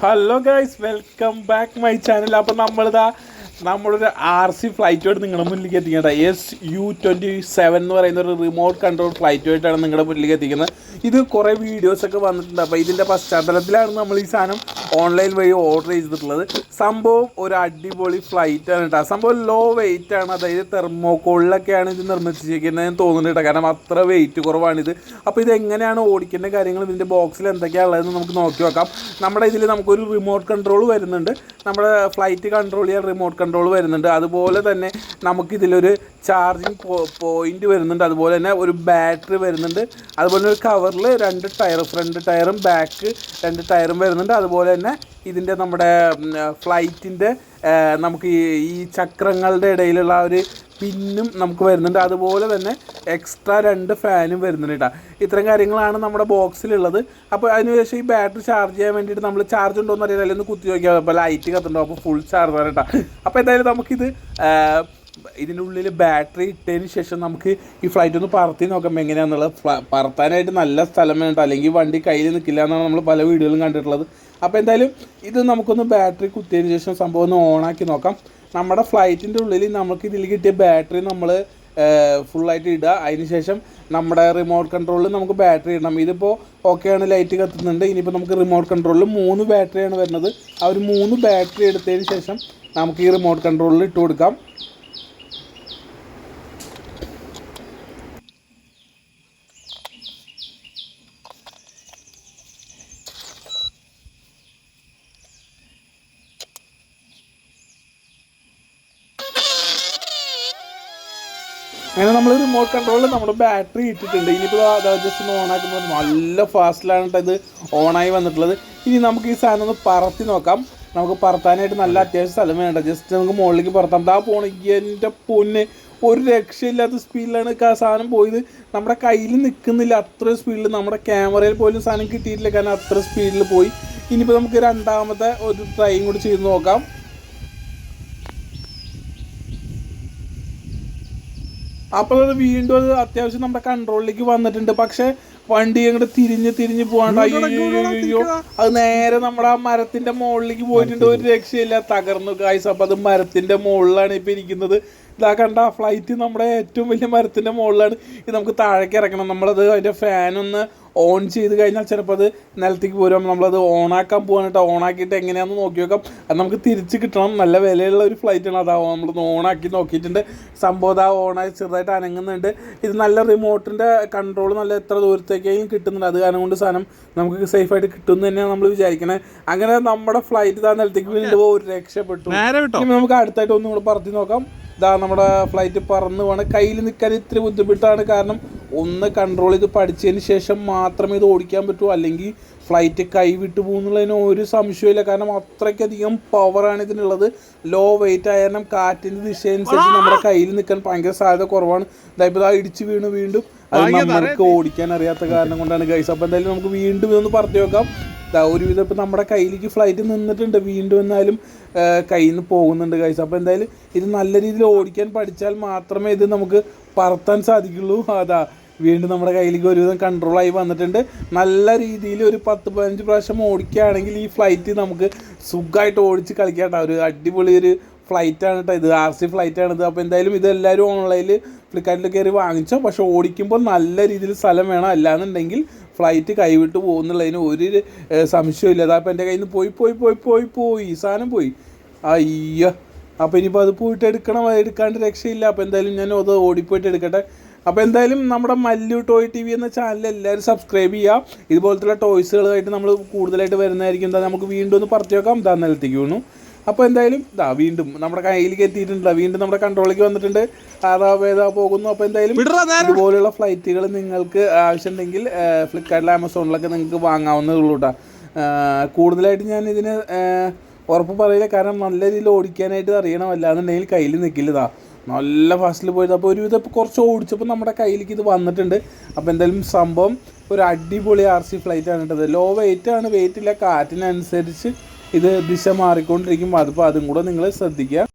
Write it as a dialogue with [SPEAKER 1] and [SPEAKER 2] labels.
[SPEAKER 1] Hello guys, welcome back my channel. അപ്പോൾ നമ്മളൊരു RC ഫ്ലൈറ്റുമായിട്ട് നിങ്ങളുടെ മുന്നിലേക്ക് എത്തിക്കേണ്ട SU-27 എന്ന് പറയുന്ന ഒരു റിമോട്ട് കൺട്രോൾ ഫ്ലൈറ്റുമായിട്ടാണ് നിങ്ങളുടെ മുന്നിലേക്ക് എത്തിക്കുന്നത്. ഇത് കുറേ വീഡിയോസൊക്കെ വന്നിട്ടുണ്ട്. അപ്പോൾ ഇതിൻ്റെ പശ്ചാത്തലത്തിലാണ് നമ്മൾ ഈ സാധനം ഓൺലൈൻ വഴി ഓർഡർ ചെയ്തിട്ടുള്ളത്. സംഭവം ഒരു അടിപൊളി ഫ്ലൈറ്റാണ് കേട്ടോ. സംഭവം ലോ വെയിറ്റ് ആണ്, അതായത് തെർമോക്കോളിലൊക്കെയാണ് ഇത് നിർമ്മിച്ചിരിക്കുന്നതെന്ന് തോന്നുന്നുണ്ട് കേട്ടോ. കാരണം അത്ര വെയിറ്റ് കുറവാണിത്. അപ്പോൾ ഇതെങ്ങനെയാണ് ഓടിക്കേണ്ട കാര്യങ്ങൾ, ഇതിൻ്റെ ബോക്സിൽ എന്തൊക്കെയാണ് ഉള്ളതെന്ന് നമുക്ക് നോക്കി നോക്കാം. നമ്മുടെ ഇതിൽ നമുക്കൊരു റിമോട്ട് കൺട്രോൾ വരുന്നുണ്ട്, നമ്മുടെ ഫ്ലൈറ്റ് കൺട്രോൾ ചെയ്യാൻ റിമോട്ട് കൺട്രോൾ വരുന്നുണ്ട്. അതുപോലെ തന്നെ നമുക്കിതിലൊരു ചാർജിങ് പോയിന്റ് വരുന്നുണ്ട്. അതുപോലെ തന്നെ ഒരു ബാറ്ററി വരുന്നുണ്ട്. അതുപോലെ ഒരു കവറിൽ 2 ടയർ, ഫ്രണ്ട് ടയറും ബാക്ക് 2 ടയറും വരുന്നുണ്ട്. അതുപോലെ തന്നെ ഇതിൻ്റെ നമ്മുടെ ഫ്ലൈറ്റിൻ്റെ നമുക്ക് ഈ ചക്രങ്ങളുടെ ഇടയിലുള്ള ഒരു പിന്നും നമുക്ക് വരുന്നുണ്ട്. അതുപോലെ തന്നെ എക്സ്ട്രാ 2 ഫാനും വരുന്നുണ്ട് കേട്ടോ. ഇത്തരം കാര്യങ്ങളാണ് നമ്മുടെ ബോക്സിലുള്ളത്. അപ്പോൾ അതിനുശേഷം ഈ ബാറ്ററി ചാർജ് ചെയ്യാൻ വേണ്ടിയിട്ട് നമ്മൾ ചാർജ് ഉണ്ടോ എന്ന് അറിയില്ല, ഒന്ന് കുത്തി നോക്കിയാൽ അപ്പോൾ ലൈറ്റ് കത്തുണ്ടോ, അപ്പോൾ ഫുൾ ചാർജ് ആണ് കേട്ടോ. അപ്പോൾ എന്തായാലും നമുക്കിത് ഇതിൻ്റെ ഉള്ളിൽ ബാറ്ററി ഇട്ടതിന് ശേഷം നമുക്ക് ഈ ഫ്ലൈറ്റ് ഒന്ന് പറത്തി നോക്കാം എങ്ങനെയാണെന്നുള്ളത്. പറത്താനായിട്ട് നല്ല സ്ഥലം വേണ്ട, അല്ലെങ്കിൽ വണ്ടി കയ്യിൽ നിൽക്കില്ല എന്നാണ് നമ്മൾ പല വീഡിയോയിലും കണ്ടിട്ടുള്ളത്. അപ്പോൾ എന്തായാലും ഇത് നമുക്കൊന്ന് ബാറ്ററി കുത്തിയതിന് ശേഷം സംഭവം ഒന്ന് ഓണാക്കി നോക്കാം. നമ്മുടെ ഫ്ലൈറ്റിൻ്റെ ഉള്ളിൽ നമുക്ക് ഇതിൽ കിട്ടിയ ബാറ്ററി നമ്മൾ ഫുള്ളായിട്ട് ഇടുക. അതിന് ശേഷം നമ്മുടെ റിമോട്ട് കൺട്രോളിൽ നമുക്ക് ബാറ്ററി ഇടണം. ഇതിപ്പോൾ ഓക്കെയാണ്, ലൈറ്റ് കത്തുന്നുണ്ട്. ഇനിയിപ്പോൾ നമുക്ക് റിമോട്ട് കൺട്രോളിൽ 3 ബാറ്ററിയാണ് വരുന്നത്. ആ ഒരു 3 ബാറ്ററി എടുത്തതിന് ശേഷം നമുക്ക് ഈ റിമോട്ട് കൺട്രോളിൽ ഇട്ട് കൊടുക്കാം. അങ്ങനെ നമ്മൾ റിമോട്ട് കൺട്രോളിൽ നമ്മുടെ ബാറ്ററി ഇട്ടിട്ടുണ്ട്. ഇനിയിപ്പോൾ ജസ്റ്റ് ഒന്ന് ഓണാക്കുന്നത് നല്ല ഫാസ്റ്റിലാണ് ഇത് ഓണായി വന്നിട്ടുള്ളത്. ഇനി നമുക്ക് ഈ സാധനം ഒന്ന് പറത്തി നോക്കാം. നമുക്ക് പറത്താനായിട്ട് നല്ല അത്യാവശ്യം സ്ഥലം വേണ്ട, ജസ്റ്റ് നമുക്ക് മുകളിലേക്ക് പറത്താം. ആ പോണെങ്കിൽ എൻ്റെ പൊന്ന്, ഒരു രക്ഷയില്ലാത്ത സ്പീഡിലാണ് ആ സാധനം പോയത്. നമ്മുടെ കയ്യിൽ നിൽക്കുന്നില്ല, അത്ര സ്പീഡിൽ. നമ്മുടെ ക്യാമറയിൽ പോലും സാധനം കിട്ടിയിട്ടില്ല, കാരണം അത്ര സ്പീഡിൽ പോയി. ഇനിയിപ്പോൾ നമുക്ക് രണ്ടാമത്തെ ഒരു ട്രൈയും കൂടി ചെയ്ത് നോക്കാം. അപ്പോൾ അത് വീണ്ടും അത് അത്യാവശ്യം നമ്മുടെ കൺട്രോളിലേക്ക് വന്നിട്ടുണ്ട്. പക്ഷെ വണ്ടി അങ്ങോട്ട് തിരിഞ്ഞ് പോകാണ്ട് അയ്യോ, അത് നേരെ നമ്മുടെ ആ മരത്തിന്റെ മുകളിലേക്ക് പോയിട്ടുണ്ട്. ഒരു രക്ഷയില്ല, തകർന്നു ഗൈസ്. അപ്പോൾ അത് മരത്തിന്റെ മുകളിലാണ് ഇപ്പോൾ ഇരിക്കുന്നത്. ഇതാ കണ്ട, ഫ്ലൈറ്റ് നമ്മുടെ ഏറ്റവും വലിയ മരത്തിന്റെ മുകളിലാണ്. ഇത് നമുക്ക് താഴേക്ക് ഇറക്കണം. നമ്മളത് അതിൻ്റെ ഫാനൊന്ന് ഓൺ ചെയ്ത് കഴിഞ്ഞാൽ ചിലപ്പോൾ അത് നിലത്തേക്ക് പോരും. നമ്മളത് ഓണാക്കാൻ പോകാൻ കേട്ടോ. ഓണാക്കിയിട്ട് എങ്ങനെയാണെന്ന് നോക്കി നോക്കാം. അത് നമുക്ക് തിരിച്ച് കിട്ടണം. നല്ല വിലയുള്ള ഒരു ഫ്ലൈറ്റാണ്. അതാവും നമ്മളൊന്ന് ഓണാക്കി നോക്കിയിട്ടുണ്ട്. സംഭവം ആ ഓണായി ചെറുതായിട്ട് അനങ്ങുന്നുണ്ട്. ഇത് നല്ല റിമോട്ടിൻ്റെ കൺട്രോൾ നല്ല എത്ര ദൂരത്തേക്കും കിട്ടുന്നുണ്ട്. അത് കാരണം കൊണ്ട് സാധനം നമുക്ക് സേഫായിട്ട് കിട്ടുമെന്ന് തന്നെയാണ് നമ്മൾ വിചാരിക്കണത്. അങ്ങനെ നമ്മുടെ ഫ്ലൈറ്റ് ആ നിലത്തേക്ക് വീണ്ടും ഒരു രക്ഷപ്പെട്ടു. നമുക്ക് അടുത്തായിട്ട് ഒന്നും കൂടെ പറത്തി നോക്കാം. ഇതാ നമ്മുടെ ഫ്ലൈറ്റ് പറന്ന് പോകണം. കയ്യിൽ നിൽക്കാൻ ഇത്തിരി ബുദ്ധിമുട്ടാണ്, കാരണം ഒന്ന് കൺട്രോൾ ചെയ്ത് പഠിച്ചതിന് ശേഷം മാത്രമേ ഇത് ഓടിക്കാൻ പറ്റൂ. അല്ലെങ്കിൽ ഫ്ലൈറ്റ് കൈവിട്ട് പോകുന്നുള്ളതിന് ഒരു സംശയമില്ല, കാരണം അത്രയ്ക്കധികം പവറാണ് ഇതിനുള്ളത്. ലോ വെയിറ്റ് ആയ കാരണം കാറ്റിൻ്റെ ദിശയനുസരിച്ച് നമ്മുടെ കയ്യിൽ നിൽക്കാൻ ഭയങ്കര സാധ്യത കുറവാണ്. ഇതായിപ്പോൾ ഇടിച്ച് വീണ്ടും അത് നമ്മൾക്ക് ഓടിക്കാൻ അറിയാത്ത കാരണം കൊണ്ടാണ് ഗൈസ്. അപ്പോൾ എന്തായാലും നമുക്ക് വീണ്ടും ഇതൊന്ന് പറത്തി വെക്കാം. ഒരുവിധം ഇപ്പോൾ നമ്മുടെ കയ്യിലേക്ക് ഫ്ലൈറ്റ് നിന്നിട്ടുണ്ട്. വീണ്ടും എന്നാലും കയ്യിൽ നിന്ന് പോകുന്നുണ്ട് ഗൈസ്. അപ്പോൾ എന്തായാലും ഇത് നല്ല രീതിയിൽ ഓടിക്കാൻ പഠിച്ചാൽ മാത്രമേ ഇത് നമുക്ക് പറത്താൻ സാധിക്കുള്ളൂ. വീണ്ടും നമ്മുടെ കയ്യിലേക്ക് ഒരുവിധം കൺട്രോളായി വന്നിട്ടുണ്ട്. നല്ല രീതിയിൽ ഒരു 10-15 പ്രാവശ്യം ഓടിക്കുകയാണെങ്കിൽ ഈ ഫ്ലൈറ്റ് നമുക്ക് സുഖമായിട്ട് ഓടിച്ച് കളിക്കാം. ഒരു അടിപൊളി ഒരു ഫ്ലൈറ്റാണ് കേട്ടോ. ഇത് RC ഫ്ലൈറ്റാണിത്. അപ്പോൾ എന്തായാലും ഇതെല്ലാവരും ഓൺലൈനിൽ ഫ്ലിപ്കാർട്ടിൽ കയറി വാങ്ങിച്ചോ. പക്ഷേ ഓടിക്കുമ്പോൾ നല്ല രീതിയിൽ സ്ഥലം വേണം, അല്ലാന്നുണ്ടെങ്കിൽ ഫ്ലൈറ്റ് കൈവിട്ട് പോകുന്നുള്ളതിന് ഒരു സംശയമില്ല. അതപ്പോൾ എൻ്റെ കയ്യിൽ നിന്ന് പോയി സാധനം പോയി. അയ്യോ, അപ്പോൾ ഇനിയിപ്പോൾ അത് പോയിട്ട് എടുക്കണം. അത് എടുക്കാണ്ട് രക്ഷയില്ല. അപ്പോൾ എന്തായാലും ഞാൻ അത് ഓടിപ്പോയിട്ട് എടുക്കട്ടെ. അപ്പോൾ എന്തായാലും നമ്മുടെ മല്ലു ടോയ് TV എന്ന ചാനൽ എല്ലാവരും സബ്സ്ക്രൈബ് ചെയ്യുക. ഇതുപോലത്തുള്ള ടോയ്സുകളായിട്ട് നമ്മൾ കൂടുതലായിട്ട് വരുന്നതായിരിക്കും. നമുക്ക് വീണ്ടും ഒന്ന് പറത്തി വെക്കാം. നിലത്തേക്ക് വീണു. അപ്പോൾ എന്തായാലും വീണ്ടും നമ്മുടെ കയ്യിലേക്ക് എത്തിയിട്ടുണ്ട്. വീണ്ടും നമ്മുടെ കൺട്രോളിലേക്ക് വന്നിട്ടുണ്ട്. അതാ പോകുന്നു. അപ്പോൾ എന്തായാലും ഇതുപോലുള്ള ഫ്ലൈറ്റുകൾ നിങ്ങൾക്ക് ആവശ്യമുണ്ടെങ്കിൽ ഫ്ലിപ്കാർട്ടിൽ ആമസോണിലൊക്കെ നിങ്ങൾക്ക് വാങ്ങാവുന്നതുള്ളൂ കേട്ടോ. കൂടുതലായിട്ട് ഞാൻ ഇതിന് ഉറപ്പ് പറയില്ല, കാരണം നല്ല രീതിയിൽ ഓടിക്കാനായിട്ട് അറിയണം, അല്ലാന്നുണ്ടെങ്കിൽ കയ്യിൽ നിൽക്കില്ല. നല്ല ഫാസ്റ്റിൽ പോയത്. അപ്പോൾ ഒരുവിധം ഇപ്പോൾ കുറച്ച് ഓടിച്ചപ്പോൾ നമ്മുടെ കയ്യിലേക്ക് ഇത് വന്നിട്ടുണ്ട്. അപ്പോൾ എന്തായാലും സംഭവം ഒരു അടിപൊളി RC ഫ്ലൈറ്റാണ് കേട്ടത്. ലോ വെയിറ്റാണ്, വെയിറ്റില്ല. കാറ്റിനനുസരിച്ച് ഇത് ദിശ മാറിക്കൊണ്ടിരിക്കും. അതിപ്പോൾ അതും കൂടെ നിങ്ങൾ ശ്രദ്ധിക്കുക.